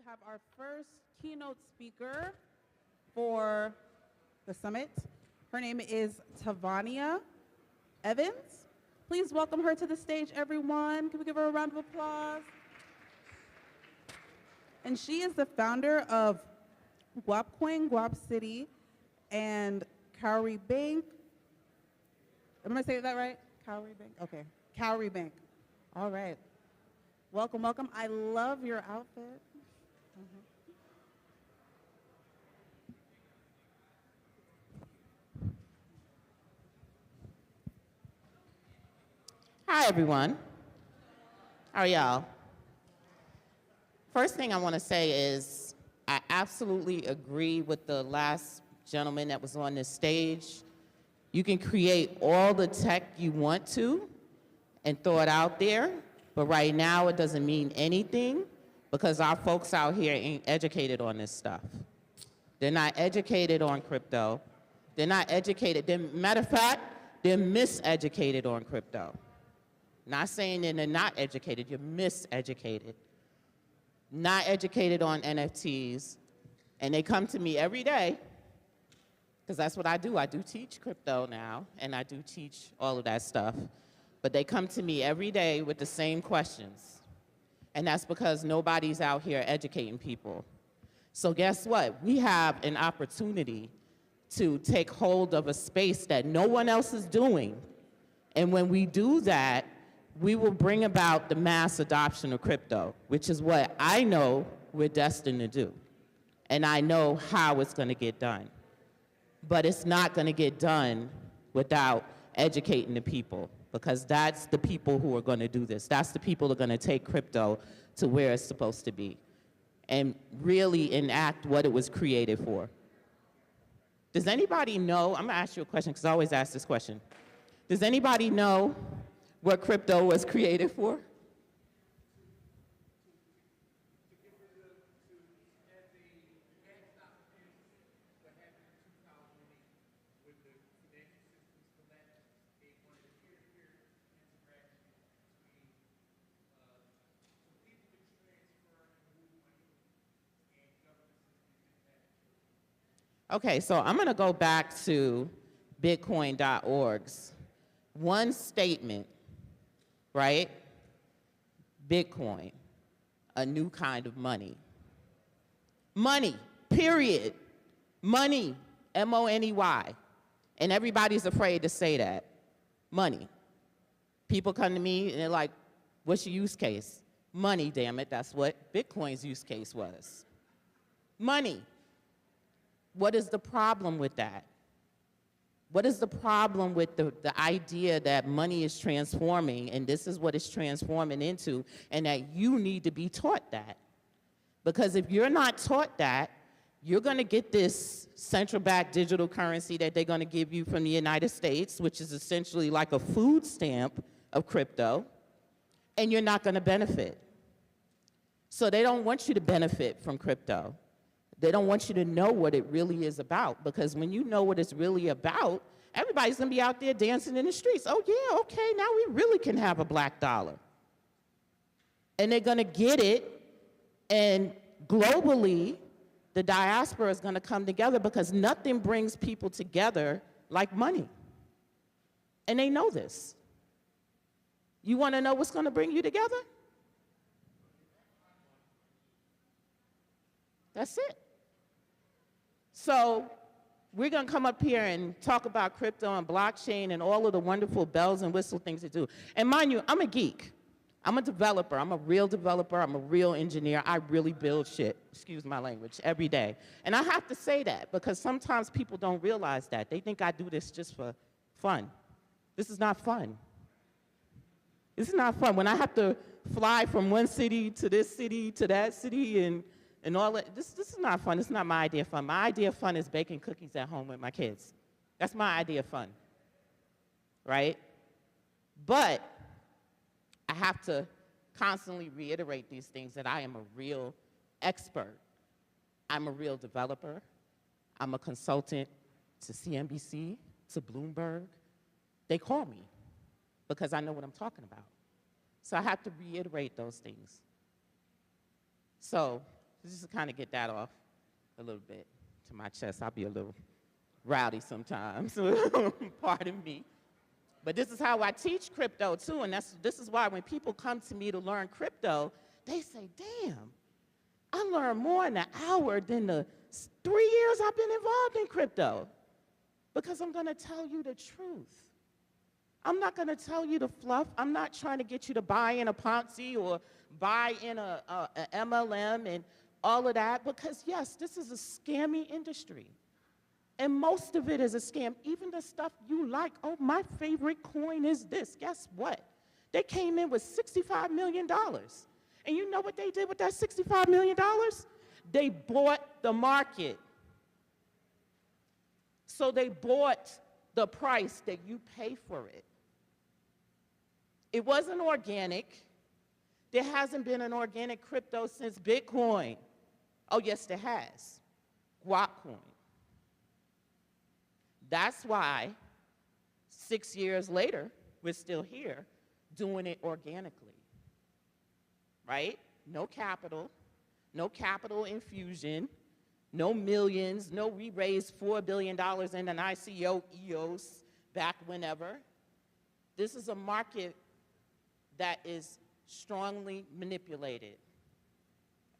have our first keynote speaker for the summit. Her name is Tavania Evans. Please welcome her to the stage, everyone. Can we give her a round of applause? And she is the founder of Guapcoin, Guap City, and Cowrie Bank. Am I saying that right? Cowrie Bank? Okay. Cowrie Bank. All right. Welcome, welcome. I love your outfit. Hi, everyone. How are y'all? First thing I want to say is I absolutely agree with the last gentleman that was on this stage. You can create all the tech you want to and throw it out there, but right now it doesn't mean anything because our folks out here ain't educated on this stuff. They're not educated on crypto. They're not educated. Matter of fact, they're miseducated on crypto. Not saying that they're not educated, you're miseducated. Not educated on NFTs. And they come to me every day, because that's what I do. I do teach crypto now, and I do teach all of that stuff. But they come to me every day with the same questions. And that's because nobody's out here educating people. So guess what? We have an opportunity to take hold of a space that no one else is doing. And when we do that, we will bring about the mass adoption of crypto, which is what I know we're destined to do. And I know how it's going to get done. But it's not going to get done without educating the people, because that's the people who are going to do this. That's the people who are going to take crypto to where it's supposed to be and really enact what it was created for. Does anybody know, I'm going to ask you a question because I always ask this question. Does anybody know what crypto was created for? Okay, so I'm going to go back to Bitcoin.org's one statement, right? Bitcoin, a new kind of money. Money, period. Money, M-O-N-E-Y. And everybody's afraid to say that. Money. People come to me and they're like, what's your use case? Money, damn it, that's what Bitcoin's use case was. Money. What is the problem with that? What is the problem with the idea that money is transforming and this is what it's transforming into, and that you need to be taught that? Because if you're not taught that, you're going to get this central bank digital currency that they're going to give you from the United States, which is essentially like a food stamp of crypto, and you're not going to benefit. So they don't want you to benefit from crypto. They don't want you to know what it really is about, because when you know what it's really about, everybody's going to be out there dancing in the streets. Oh, yeah, okay, now we really can have a black dollar. And they're going to get it, and globally, the diaspora is going to come together because nothing brings people together like money. And they know this. You want to know what's going to bring you together? That's it. So we're going to come up here and talk about crypto and blockchain and all of the wonderful bells and whistle things to do. And mind you, I'm a geek. I'm a developer. I'm a real developer. I'm a real engineer. I really build shit, excuse my language, every day. And I have to say that because sometimes people don't realize that. They think I do this just for fun. This is not fun. This is not fun. When I have to fly from one city to this city to that city and all that, this is not fun. This is not my idea of fun. My idea of fun is baking cookies at home with my kids. That's my idea of fun, right? But I have to constantly reiterate these things that I am a real expert. I'm a real developer. I'm a consultant to CNBC, to Bloomberg. They call me because I know what I'm talking about. So I have to reiterate those things. So just to kind of get that off a little bit to my chest. I'll be a little rowdy sometimes, pardon me. But this is how I teach crypto too, and this is why when people come to me to learn crypto, they say, damn, I learned more in an hour than the 3 years I've been involved in crypto. Because I'm gonna tell you the truth. I'm not gonna tell you the fluff. I'm not trying to get you to buy in a Ponzi or buy in a MLM and all of that, because yes, this is a scammy industry. And most of it is a scam. Even the stuff you like, oh, my favorite coin is this. Guess what? They came in with $65 million. And you know what they did with that $65 million? They bought the market. So they bought the price that you pay for it. It wasn't organic. There hasn't been an organic crypto since Bitcoin. Oh, yes, there has. Guapcoin. That's why 6 years later, we're still here doing it organically, right? No capital infusion, no millions, no we raised $4 billion in an ICO, EOS, back whenever. This is a market that is strongly manipulated.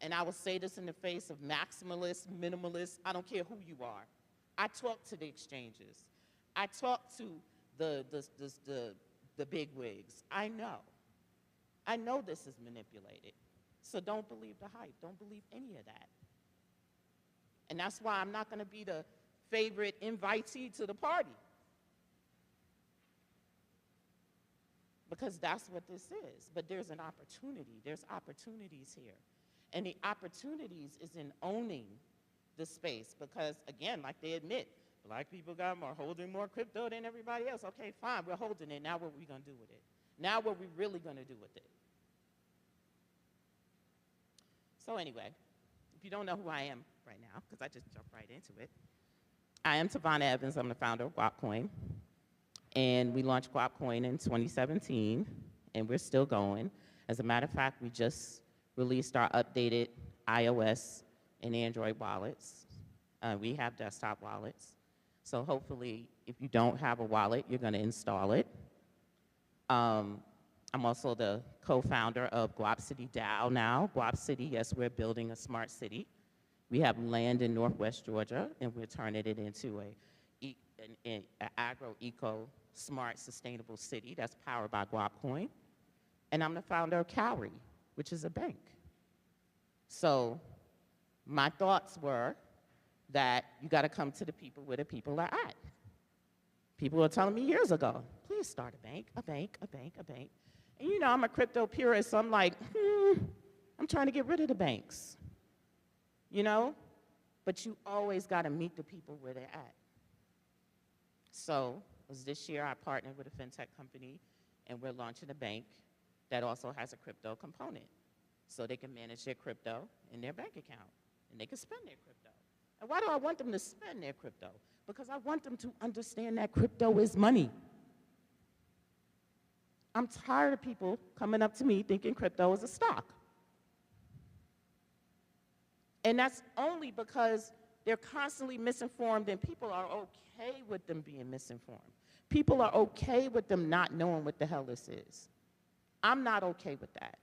And I will say this in the face of maximalists, minimalists, I don't care who you are. I talk to the exchanges. I talk to the big wigs. I know this is manipulated. So don't believe the hype. Don't believe any of that. And that's why I'm not going to be the favorite invitee to the party. Because that's what this is. But there's an opportunity. There's opportunities here. And the opportunities is in owning the space, because again, like they admit, black people are holding more crypto than everybody else. Okay, fine, we're holding it. Now what are we gonna do with it? Now what are we really gonna do with it? So anyway, if you don't know who I am right now, because I just jumped right into it, I am Tavana Evans. I'm the founder of Guapcoin. And we launched Guapcoin in 2017, and we're still going. As a matter of fact, we just released our updated iOS and Android wallets. We have desktop wallets. So hopefully, if you don't have a wallet, you're gonna install it. I'm also the co-founder of Guap City DAO now. Guap City, yes, we're building a smart city. We have land in Northwest Georgia, and we're turning it into an agro-eco, smart, sustainable city that's powered by Guapcoin. And I'm the founder of Cowrie, which is a bank. So my thoughts were that you got to come to the people where the people are at. People were telling me years ago, please start a bank, a bank, a bank, a bank. And you know, I'm a crypto purist, so I'm like, I'm trying to get rid of the banks, you know? But you always got to meet the people where they're at. So this year I partnered with a fintech company, and we're launching a bank that also has a crypto component, so they can manage their crypto in their bank account, and they can spend their crypto. And why do I want them to spend their crypto? Because I want them to understand that crypto is money. I'm tired of people coming up to me thinking crypto is a stock. And that's only because they're constantly misinformed, and people are okay with them being misinformed. People are okay with them not knowing what the hell this is. I'm not okay with that.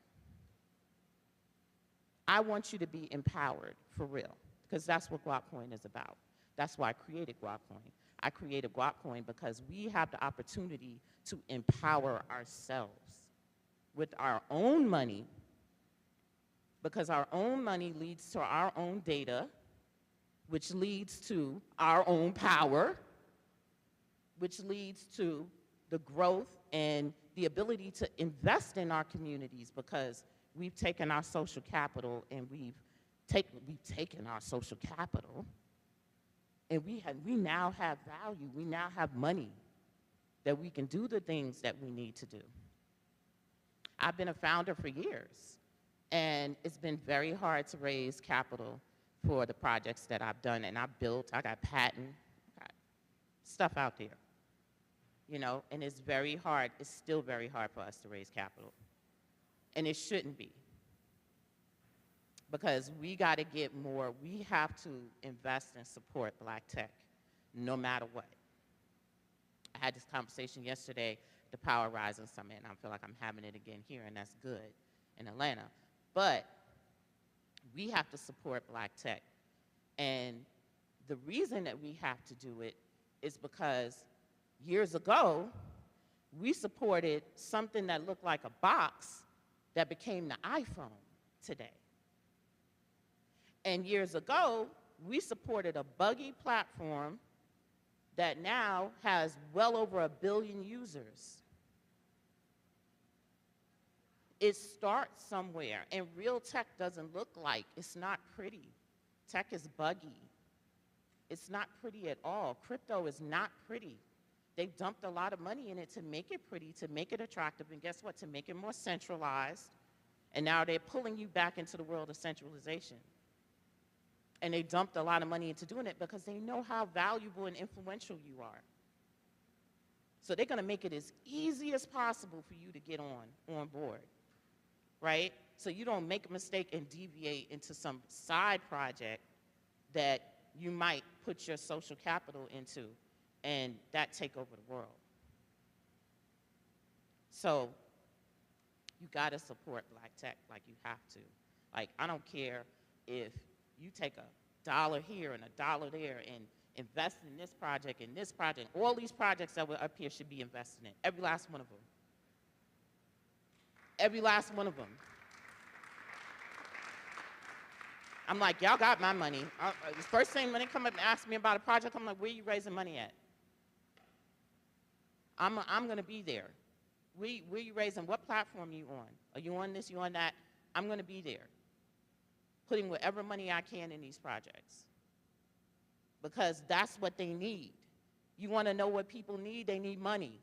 I want you to be empowered, for real, because that's what Guapcoin is about. That's why I created Guapcoin. I created Guapcoin because we have the opportunity to empower ourselves with our own money, because our own money leads to our own data, which leads to our own power, which leads to the growth and the ability to invest in our communities, because we've taken our social capital and we've taken our social capital and we now have value. We now have money that we can do the things that we need to do. I've been a founder for years, and it's been very hard to raise capital for the projects that I've done, and I've built. I got patent, got stuff out there, you know, and it's very hard. It's still very hard for us to raise capital, and it shouldn't be. because we got to get more. We have to invest and support Black tech, no matter what. I had this conversation yesterday, the Power Rising Summit, and I feel like I'm having it again here, and that's good in Atlanta. But we have to support Black tech. And the reason that we have to do it is because years ago, we supported something that looked like a box that became the iPhone today. And years ago, we supported a buggy platform that now has well over 1 billion users. It starts somewhere, and real tech doesn't look like, it's not pretty. Tech is buggy. It's not pretty at all. Crypto is not pretty. They've dumped a lot of money in it to make it pretty, to make it attractive, and guess what? To make it more centralized. And now they're pulling you back into the world of centralization. And they dumped a lot of money into doing it because they know how valuable and influential you are. So they're going to make it as easy as possible for you to get on board, right? So you don't make a mistake and deviate into some side project that you might put your social capital into and that take over the world. So you got to support Black tech like you have to. Like, I don't care if you take $1 here and $1 there and invest in this project and this project. All these projects that were up here should be invested in, every last one of them. Every last one of them. I'm like, y'all got my money. The first thing when they come up and ask me about a project, I'm like, where are you raising money at? I'm going to be there. Where you raising? What platform are you on? Are you on this? You on that? I'm going to be there, putting whatever money I can in these projects, because that's what they need. You want to know what people need? They need money.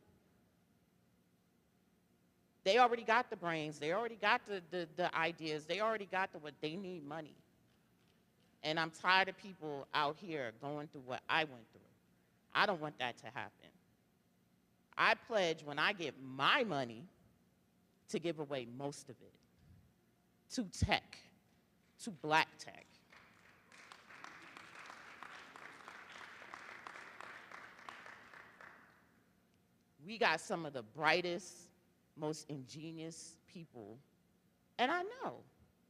They already got the brains. They already got the ideas. They already got what they need: money. And I'm tired of people out here going through what I went through. I don't want that to happen. I pledge, when I get my money, to give away most of it to tech, to Black tech. We got some of the brightest, most ingenious people, and I know,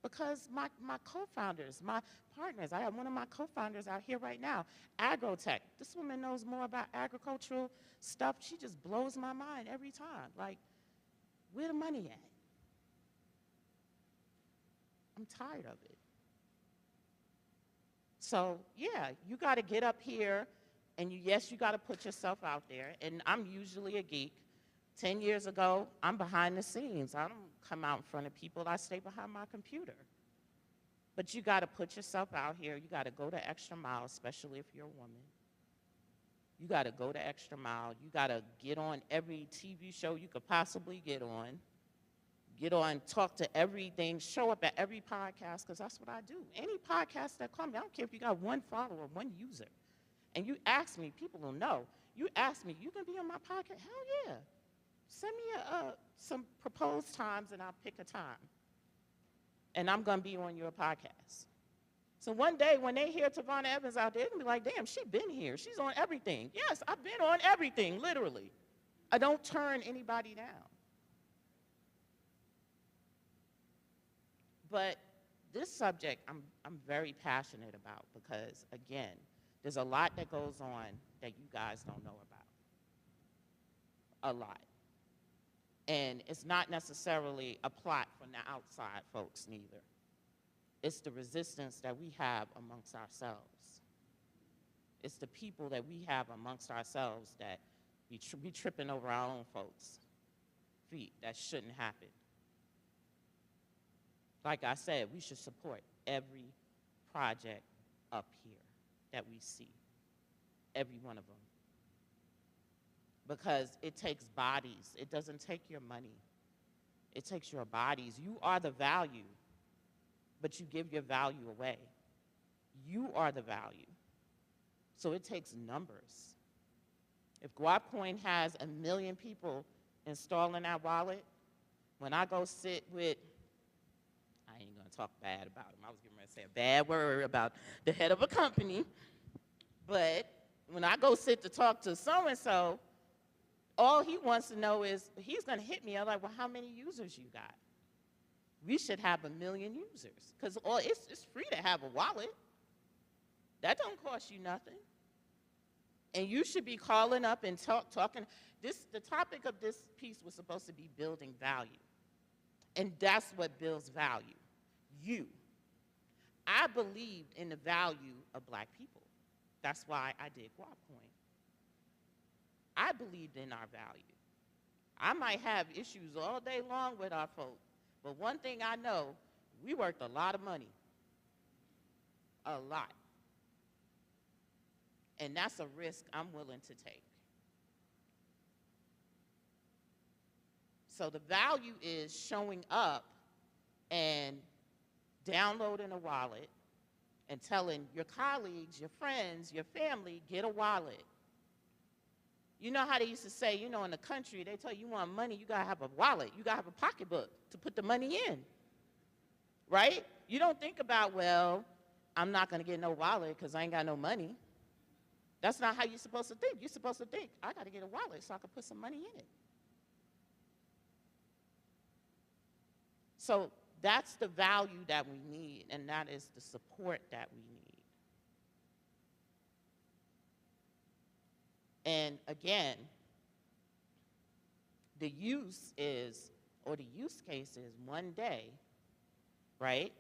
because my co-founders, my partners, I have one of my co-founders out here right now, Agrotech. This woman knows more about agricultural stuff. She just blows my mind every time. Like, where the money at? I'm tired of it. So yeah, you got to get up here, and yes, you got to put yourself out there. And I'm usually a geek. 10 years ago, I'm behind the scenes. I don't come out in front of people. I stay behind my computer. But you got to put yourself out here. You got to go the extra mile, especially if you're a woman. You got to go the extra mile. You got to get on every TV show you could possibly get on. Get on, talk to everything, show up at every podcast, because that's what I do. Any podcast that comes, I don't care if you got 1 follower, 1 user. And you ask me, people will know. You ask me, you can be on my podcast? Hell yeah. Send me some proposed times, and I'll pick a time. And I'm going to be on your podcast. So one day, when they hear Tavana Evans out there, they're going to be like, damn, she's been here. She's on everything. Yes, I've been on everything, literally. I don't turn anybody down. But this subject, I'm very passionate about, because, again, there's a lot that goes on that you guys don't know about. A lot. And it's not necessarily a plot from the outside folks, neither. It's the resistance that we have amongst ourselves. It's the people that we have amongst ourselves that be tripping over our own folks' feet. That shouldn't happen. Like I said, we should support every project up here that we see, every one of them. Because it takes bodies. It doesn't take your money. It takes your bodies. You are the value, but you give your value away. You are the value. So it takes numbers. If Guapcoin has 1 million people installing that wallet, when I go sit with, I ain't gonna to talk bad about him. I was getting ready to say a bad word about the head of a company. But when I go sit to talk to so-and-so, all he wants to know is, he's going to hit me. I'm like, well, how many users you got? We should have 1 million users. Because it's free to have a wallet. That don't cost you nothing. And you should be calling up and talking. The topic of this piece was supposed to be building value. And that's what builds value. You. I believed in the value of black people. That's why I did GuapCoin. I believed in our value. I might have issues all day long with our folk, but one thing I know, we worked a lot of money. A lot. And that's a risk I'm willing to take. So the value is showing up and downloading a wallet and telling your colleagues, your friends, your family, get a wallet. You know how they used to say, in the country, they tell you want money, you gotta have a wallet, you gotta have a pocketbook to put the money in, right? You don't think about, well, I'm not gonna get no wallet because I ain't got no money. That's not how you're supposed to think. You're supposed to think, I gotta get a wallet so I can put some money in it. So that's the value that we need, and that is the support that we need. And again, the use case is one day, right?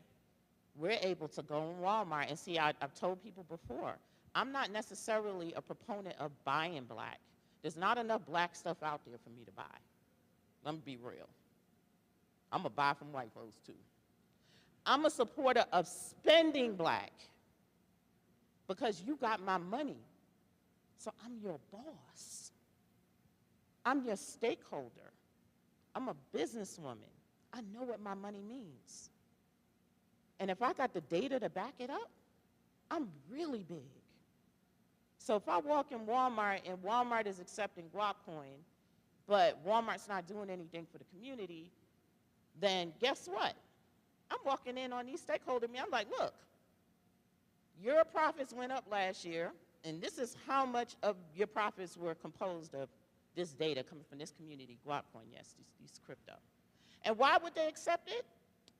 We're able to go in Walmart and see, I've told people before, I'm not necessarily a proponent of buying black. There's not enough black stuff out there for me to buy. Let me be real. I'm gonna buy from white folks too. I'm a supporter of spending black because you got my money. So I'm your boss. I'm your stakeholder. I'm a businesswoman. I know what my money means. And if I got the data to back it up, I'm really big. So if I walk in Walmart and Walmart is accepting GuapCoin, but Walmart's not doing anything for the community, then guess what? I'm walking in on these stakeholders. I'm like, look, your profits went up last year, and this is how much of your profits were composed of this data coming from this community, GuapCoin, yes, these crypto. And why would they accept it?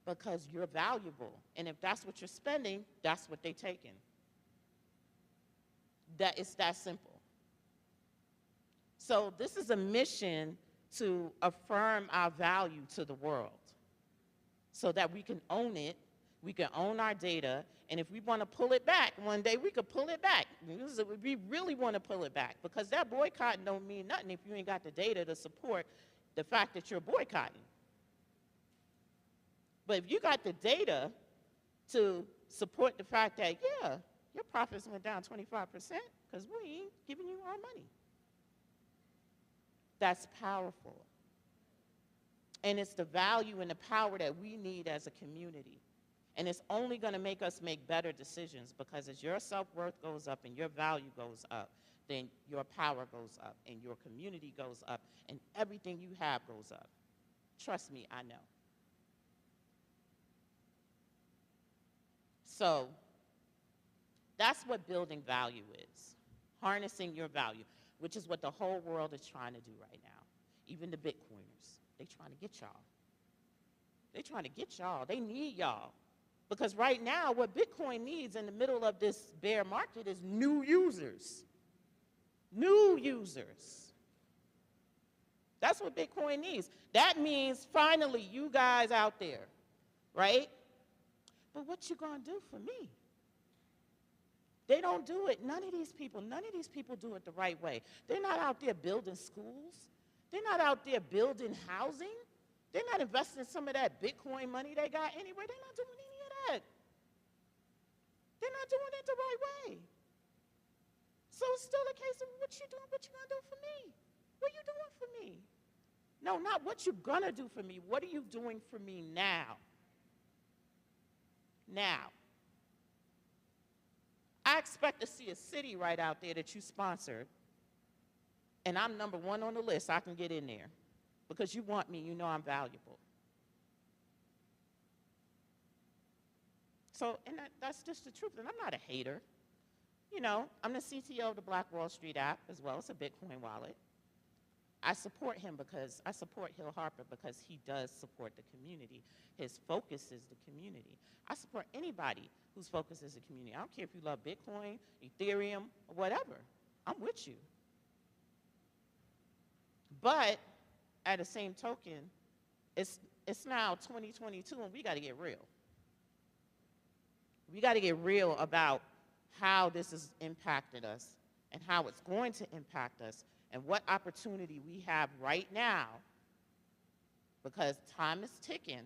Because you're valuable. And if that's what you're spending, that's what they're taking. It's that simple. So this is a mission to affirm our value to the world so that we can own it, we can own our data, and if we want to pull it back one day, we could pull it back. We really want to pull it back because that boycott don't mean nothing if you ain't got the data to support the fact that you're boycotting. But if you got the data to support the fact that, yeah, your profits went down 25% because we ain't giving you our money. That's powerful. And it's the value and the power that we need as a community. And it's only going to make us make better decisions because as your self-worth goes up and your value goes up, then your power goes up and your community goes up and everything you have goes up. Trust me, I know. So that's what building value is, harnessing your value, which is what the whole world is trying to do right now. Even the Bitcoiners, they trying to get y'all. They trying to get y'all. They need y'all. Because right now, what Bitcoin needs in the middle of this bear market is new users. New users. That's what Bitcoin needs. That means finally you guys out there, right? But what you gonna do for me? They don't do it. None of these people do it the right way. They're not out there building schools. They're not out there building housing. They're not investing some of that Bitcoin money they got anywhere. They're not doing any of that. They're not doing it the right way. So it's still a case of what you doing, what you gonna do for me? What are you doing for me? No, not what you're gonna do for me. What are you doing for me now? Now. I expect to see a city right out there that you sponsored, and I'm number 1 on the list. I can get in there because you want me. You know I'm valuable. So, and that's just the truth. And I'm not a hater. You know, I'm the CTO of the Black Wall Street app as well. It's a Bitcoin wallet. I support him because I support Hill Harper because he does support the community. His focus is the community. I support anybody whose focus is the community. I don't care if you love Bitcoin, Ethereum, or whatever. I'm with you. But at the same token, it's now 2022 and we got to get real. We got to get real about how this has impacted us and how it's going to impact us and what opportunity we have right now, because time is ticking,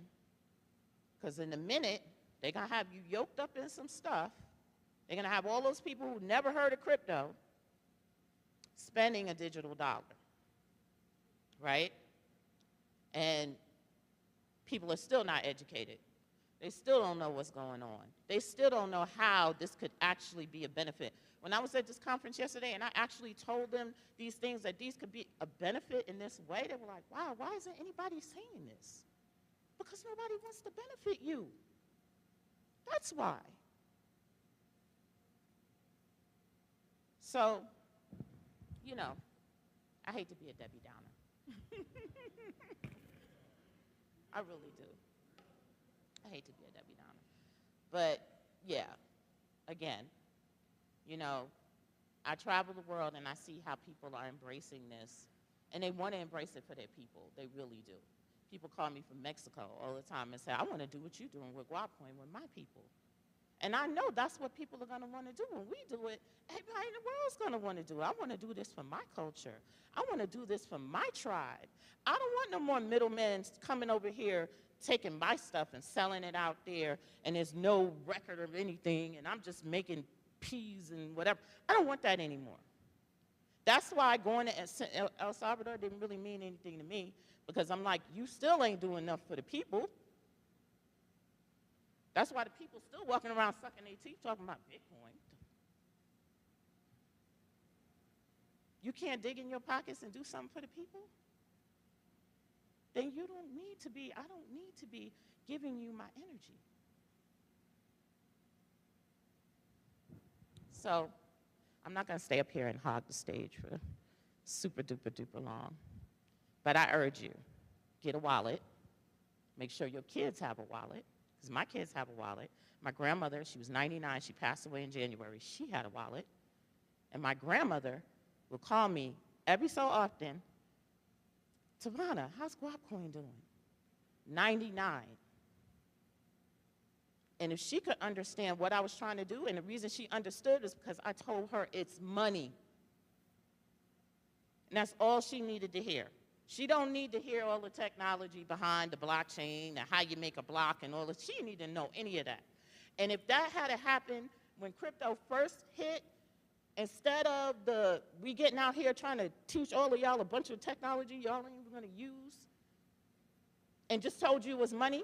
because in a minute, they're going to have you yoked up in some stuff. They're going to have all those people who never heard of crypto spending a digital dollar, right? And people are still not educated. They still don't know what's going on. They still don't know how this could actually be a benefit. When I was at this conference yesterday and I actually told them these things, that these could be a benefit in this way, they were like, wow, why isn't anybody saying this? Because nobody wants to benefit you. That's why. So, you know, I hate to be a Debbie Downer. I really do. I hate to be a Debbie Downer. But, yeah, again, you know, I travel the world and I see how people are embracing this, and they want to embrace it for their people. They really do. People call me from Mexico all the time and say, I want to do what you're doing with Guapcoin with my people. And I know that's what people are going to want to do. When we do it, everybody in the world's going to want to do it. I want to do this for my culture. I want to do this for my tribe. I don't want no more middlemen coming over here taking my stuff and selling it out there, and there's no record of anything, and I'm just making peas and whatever. I don't want that anymore. That's why going to El Salvador didn't really mean anything to me, because I'm like, you still ain't doing enough for the people. That's why the people still walking around sucking their teeth talking about Bitcoin. You can't dig in your pockets and do something for the people? Then you don't need to be, I don't need to be giving you my energy. So I'm not going to stay up here and hog the stage for super duper duper long. But I urge you, get a wallet. Make sure your kids have a wallet, because my kids have a wallet. My grandmother, she was 99, she passed away in January. She had a wallet. And my grandmother will call me every so often, Tavana, how's Guapcoin doing? 99. And if she could understand what I was trying to do, and the reason she understood is because I told her it's money. And that's all she needed to hear. She don't need to hear all the technology behind the blockchain and how you make a block and all that. She didn't need to know any of that. And if that had happened when crypto first hit, instead of we getting out here trying to teach all of y'all a bunch of technology y'all ain't even gonna use, and just told you it was money,